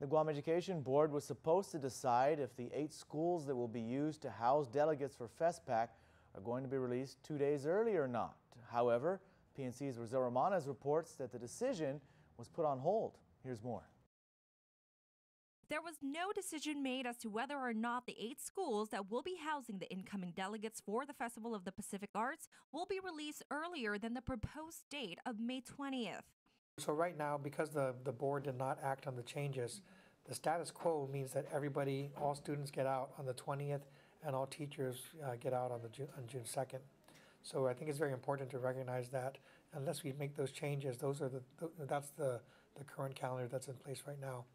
The Guam Education Board was supposed to decide if the 8 schools that will be used to house delegates for FestPac are going to be released 2 days early or not. However, PNC's Rosel Romanes reports that the decision was put on hold. Here's more. There was no decision made as to whether or not the 8 schools that will be housing the incoming delegates for the Festival of the Pacific Arts will be released earlier than the proposed date of May 20th. So right now, because the board did not act on the changes, the status quo means that everybody, all students get out on the 20th and all teachers get out on June 2nd. So I think it's very important to recognize that unless we make those changes, that's the current calendar that's in place right now.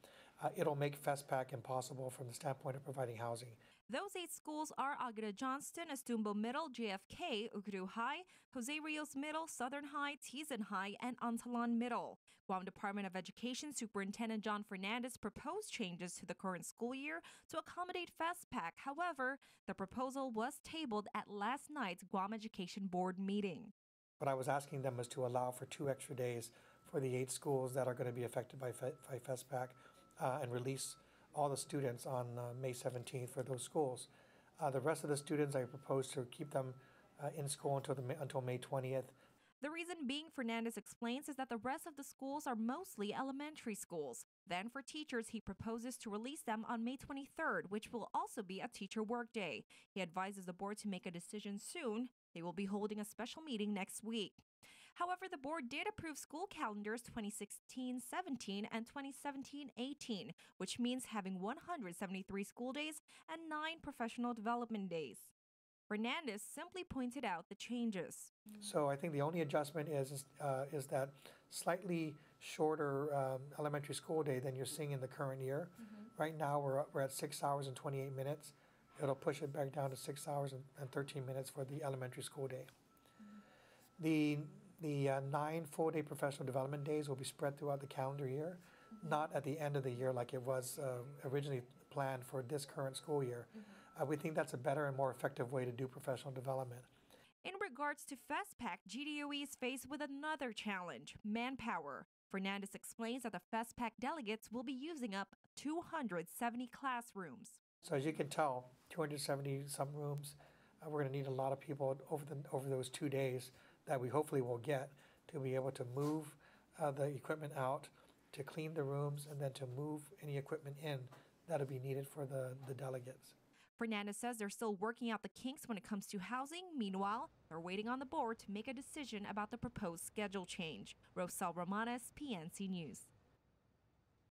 It'll make FestPac impossible from the standpoint of providing housing. Those 8 schools are Agueda Johnston, Estumbo Middle, JFK, Ukru High, Jose Rios Middle, Southern High, Tizan High, and Antalan Middle. Guam Department of Education Superintendent John Fernandez proposed changes to the current school year to accommodate FestPac. However, the proposal was tabled at last night's Guam Education Board meeting. What I was asking them was to allow for 2 extra days for the 8 schools that are going to be affected by FestPac and release all the students on May 17th for those schools. The rest of the students, I propose to keep them in school until May 20th. The reason being, Fernandez explains, is that the rest of the schools are mostly elementary schools. Then for teachers, he proposes to release them on May 23rd, which will also be a teacher workday. He advises the board to make a decision soon. They will be holding a special meeting next week. However, the board did approve school calendars 2016-17 and 2017-18, which means having 173 school days and 9 professional development days. Fernandez simply pointed out the changes. So I think the only adjustment is that slightly shorter elementary school day than you're seeing in the current year. Right now we're at 6 hours and 28 minutes. It'll push it back down to 6 hours and 13 minutes for the elementary school day. The 9 full-day professional development days will be spread throughout the calendar year, not at the end of the year like it was originally planned for this current school year. We think that's a better and more effective way to do professional development. In regards to FestPac, GDOE is faced with another challenge: manpower. Fernandez explains that the FestPac delegates will be using up 270 classrooms. So as you can tell, 270 some rooms. We're going to need a lot of people over those 2 days that we hopefully will get to be able to move the equipment out, to clean the rooms, and then to move any equipment in that'll be needed for the delegates. Fernandez says they're still working out the kinks when it comes to housing. Meanwhile, they're waiting on the board to make a decision about the proposed schedule change. Rosel Romanes, PNC News.